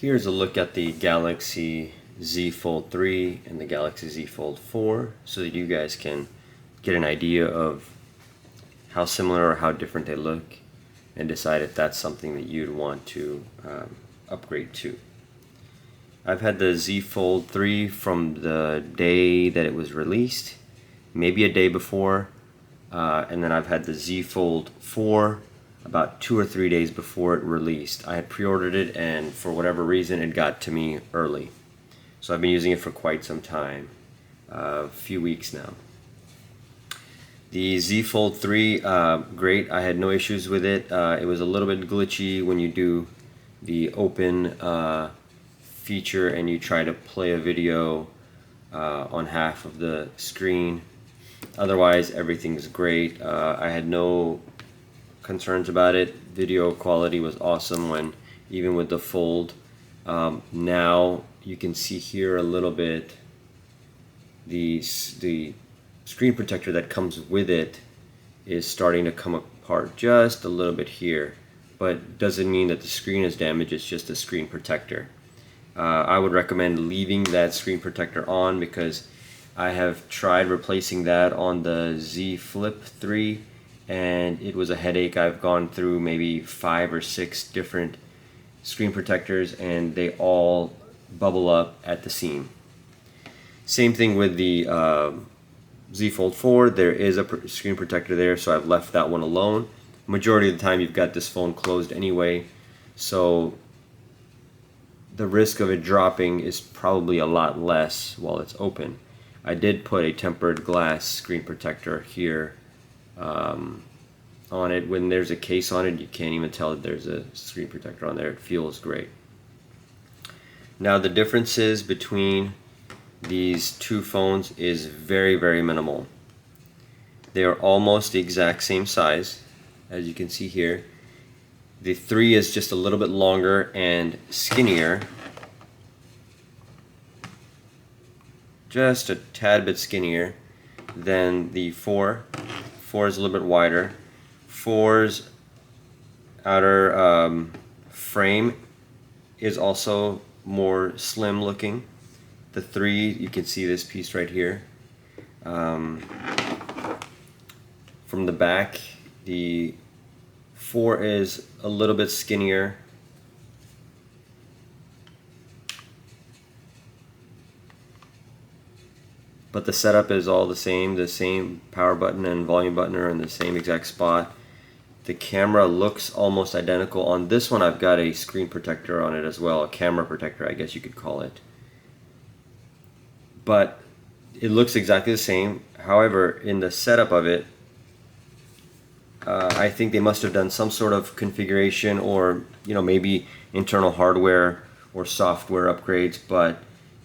Here's a look at the Galaxy Z Fold 3 and the Galaxy Z Fold 4 so that you guys can get an idea of how similar or how different they look and decide if that's something that you'd want to upgrade to. I've had the Z Fold 3 from the day that it was released, maybe a day before, and then I've had the Z Fold 4 about 2 or 3 days before it released. I had pre-ordered it, and for whatever reason it got to me early. So I've been using it for quite some time, a few weeks now. The Z Fold 3, great. I had no issues with it. It was a little bit glitchy when you do the open feature and you try to play a video on half of the screen. Otherwise, everything's great. I had no concerns about it. Video quality was awesome when even with the fold. Now you can see here a little bit the screen protector that comes with it is starting to come apart just a little bit here, but doesn't mean that the screen is damaged. It's just a screen protector. I would recommend leaving that screen protector on because I have tried replacing that on the Z Flip 3 and it was a headache. I've gone through maybe 5 or 6 different screen protectors and they all bubble up at the seam. Same thing with the Z Fold 4. There is a screen protector there, so I've left that one alone. Majority of the time you've got this phone closed anyway, so the risk of it dropping is probably a lot less while it's open. I did put a tempered glass screen protector here on it. When there's a case on it, you can't even tell that there's a screen protector on there. It feels great. Now the differences between these two phones is very, very minimal. They are almost the exact same size, as you can see here. The 3 is just a little bit longer and skinnier, just a tad bit skinnier than the 4. 4 is a little bit wider. 4's outer frame is also more slim looking. The 3, you can see this piece right here. From the back, the 4 is a little bit skinnier. But the setup is all the same power button and volume button are in the same exact spot. The camera looks almost identical. On this one I've got a screen protector on it as well, a camera protector I guess you could call it. But it looks exactly the same. However, in the setup of it, I think they must have done some sort of configuration or maybe internal hardware or software upgrades, but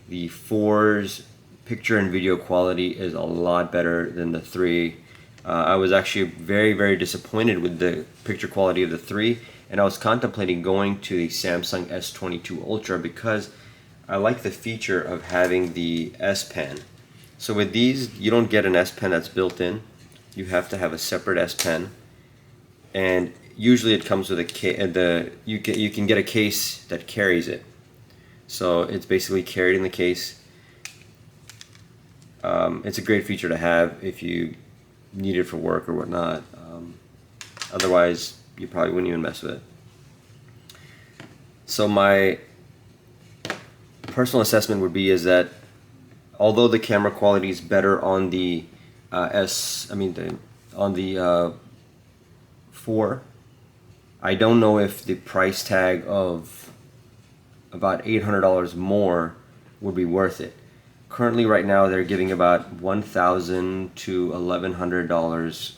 the 4's picture and video quality is a lot better than the 3. I was actually very, very disappointed with the picture quality of the 3, and I was contemplating going to the Samsung S22 Ultra because I like the feature of having the S Pen. So with these, you don't get an S Pen that's built in. You have to have a separate S Pen, and usually it comes with you can get a case that carries it. So it's basically carried in the case. It's a great feature to have if you need it for work or whatnot. Otherwise, you probably wouldn't even mess with it. So my personal assessment would be is that although the camera quality is better on the on the 4, I don't know if the price tag of about $800 more would be worth it. Currently, right now, they're giving about $1,000 to $1,100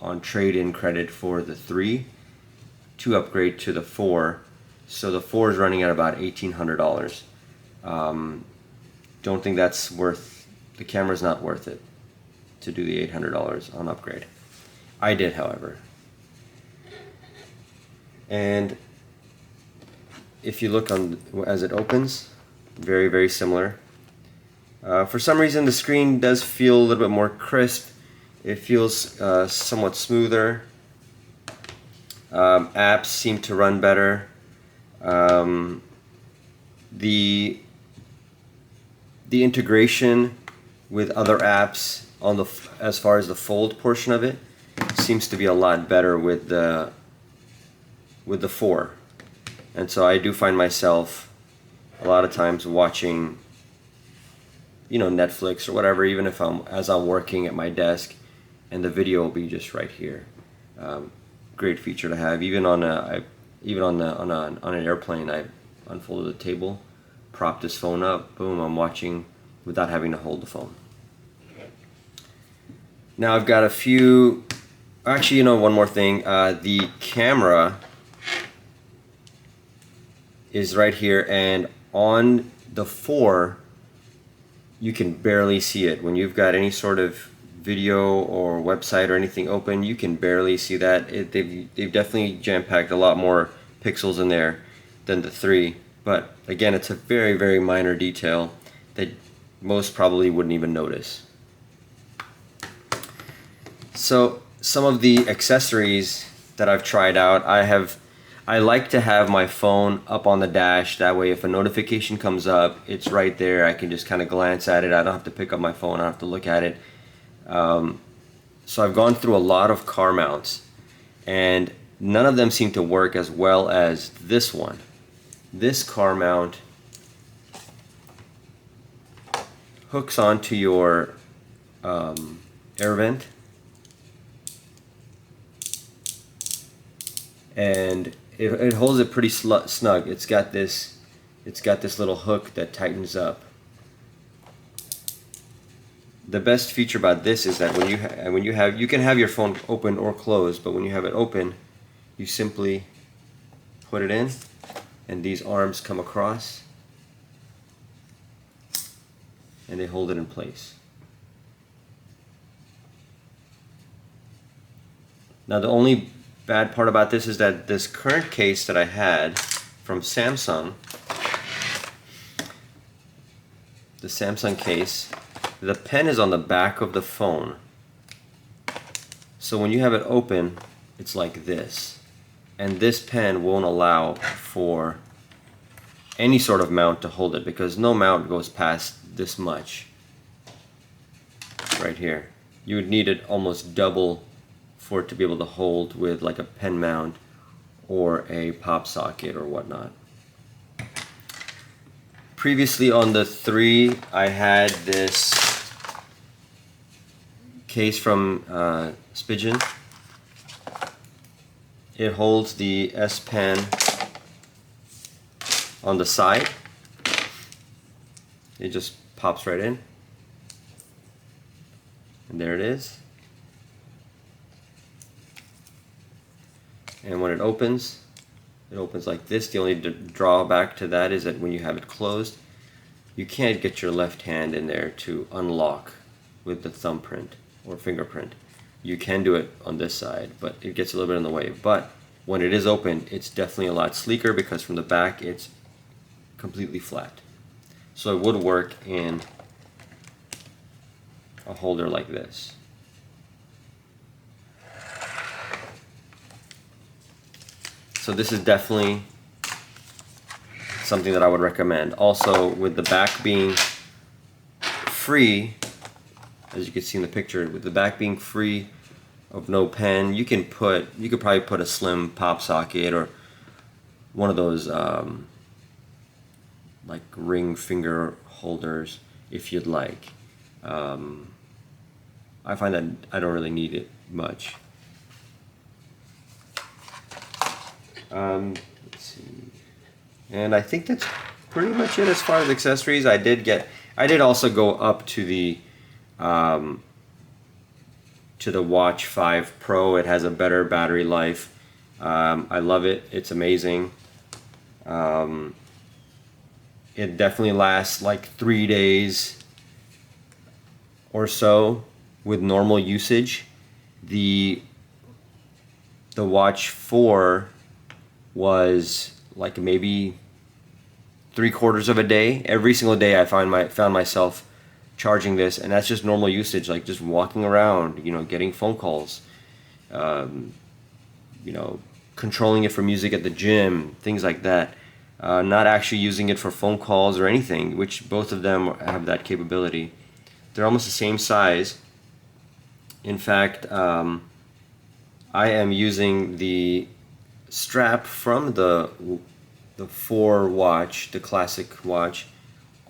on trade-in credit for the 3 to upgrade to the 4. So the 4 is running at about $1,800. Don't think that's worth. The camera's not worth it to do the $800 on upgrade. I did, however. And if you look on as it opens, very, very similar. For some reason the screen does feel a little bit more crisp. It feels somewhat smoother. Apps seem to run better. the integration with other apps on the as far as the fold portion of it seems to be a lot better with the 4. And so I do find myself a lot of times watching, you know, Netflix or whatever, even if as I'm working at my desk, and the video will be just right here. Great feature to have. Even on an airplane, I unfolded the table, propped this phone up, boom, I'm watching without having to hold the phone. Now I've got a few. Actually, you know, one more thing. The camera is right here, and on the 4, you can barely see it. When you've got any sort of video or website or anything open, you can barely see that. They've definitely jam-packed a lot more pixels in there than the 3. But again, it's a very, very minor detail that most probably wouldn't even notice. So some of the accessories that I've tried out, I like to have my phone up on the dash. That way if a notification comes up, it's right there. I can just kind of glance at it. I don't have to pick up my phone. I don't have to look at it. So I've gone through a lot of car mounts, and none of them seem to work as well as this one. This car mount hooks onto your air vent, and it holds it pretty snug. It's got this little hook that tightens up. The best feature about this is that when you can have your phone open or closed, but when you have it open, you simply put it in, and these arms come across, and they hold it in place. Now the only bad part about this is that this current case that I had from Samsung, the Samsung case, the pen is on the back of the phone. So when you have it open, it's like this. And this pen won't allow for any sort of mount to hold it, because no mount goes past this much right here. You would need it almost double for it to be able to hold with like a pen mount or a pop socket or whatnot. Previously on the 3, I had this case from Spigen. It holds the S Pen on the side. It just pops right in, and there it is. And when it opens like this. The only drawback to that is that when you have it closed, you can't get your left hand in there to unlock with the thumbprint or fingerprint. You can do it on this side, but it gets a little bit in the way. But when it is open, it's definitely a lot sleeker, because from the back it's completely flat. So it would work in a holder like this. So this is definitely something that I would recommend. Also, with the back being free, as you can see in the picture, with the back being free of no pen, you could probably put a slim pop socket or one of those like ring finger holders if you'd like. I find that I don't really need it much. Let's see, and I think that's pretty much it as far as accessories. I did also go up to the Watch 5 Pro. It has a better battery life. I love it. It's amazing. It definitely lasts like 3 days or so with normal usage. The Watch 4 was like maybe 3/4 of a day. Every single day I found myself charging this, and that's just normal usage, like just walking around, getting phone calls, controlling it for music at the gym, things like that. not actually using it for phone calls or anything, which both of them have that capability. They're almost the same size. In fact, I am using the strap from the 4 watch, the classic watch,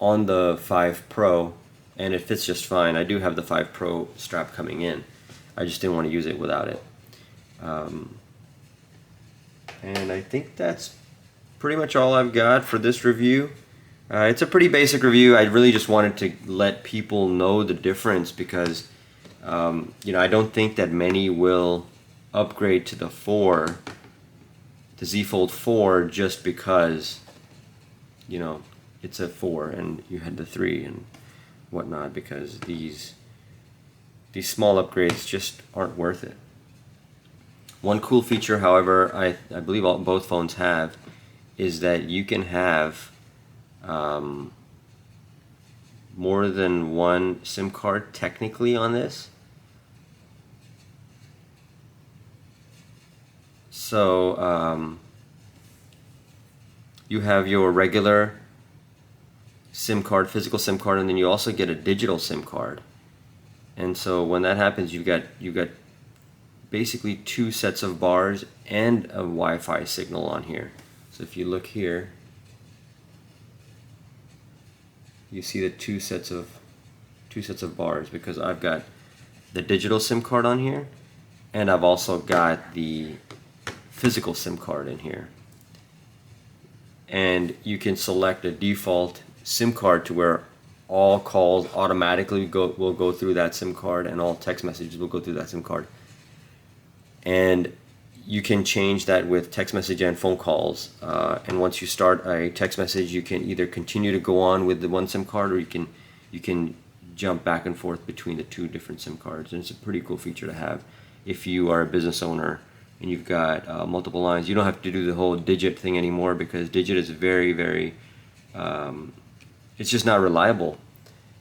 on the 5 Pro, and it fits just fine. I do have the 5 Pro strap coming in. I just didn't want to use it without it. And I think that's pretty much all I've got for this review. It's a pretty basic review. I really just wanted to let people know the difference because you know, I don't think that many will upgrade to the Z Fold 4 just because, you know, it's a 4 and you had the 3 and whatnot, because these small upgrades just aren't worth it. One cool feature, however, I believe both phones have, is that you can have more than one SIM card technically on this. So you have your regular SIM card, physical SIM card, and then you also get a digital SIM card. And so when that happens, you got basically 2 sets of bars and a Wi-Fi signal on here. So if you look here, you see the two sets of bars, because I've got the digital SIM card on here, and I've also got the physical SIM card in here. And you can select a default SIM card to where all calls automatically will go through that SIM card, and all text messages will go through that SIM card. And you can change that with text message and phone calls. And once you start a text message, you can either continue to go on with the one SIM card, or you can jump back and forth between the 2 different SIM cards. And it's a pretty cool feature to have if you are a business owner and you've got multiple lines. You don't have to do the whole digit thing anymore, because digit is very it's just not reliable.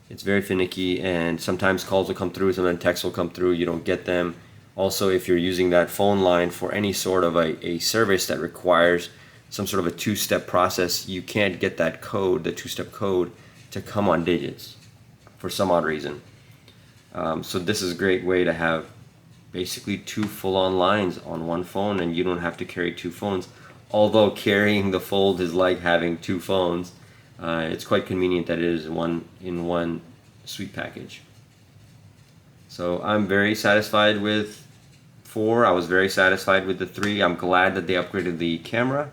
It's very finicky, and sometimes calls will come through, sometimes texts will come through, you don't get them. Also, if you're using that phone line for any sort of a service that requires some sort of a 2-step process, you can't get that code, the 2-step code, to come on digits for some odd reason. So this is a great way to have basically 2 full-on lines on one phone, and you don't have to carry 2 phones. Although carrying the Fold is like having 2 phones, it's quite convenient that it is in one sweet package. So I'm very satisfied with 4. I was very satisfied with the 3. I'm glad that they upgraded the camera,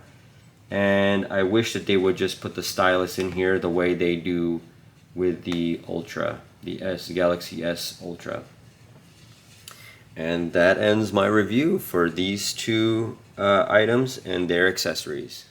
and I wish that they would just put the stylus in here the way they do with the Ultra, the Galaxy S Ultra. And that ends my review for these 2 items and their accessories.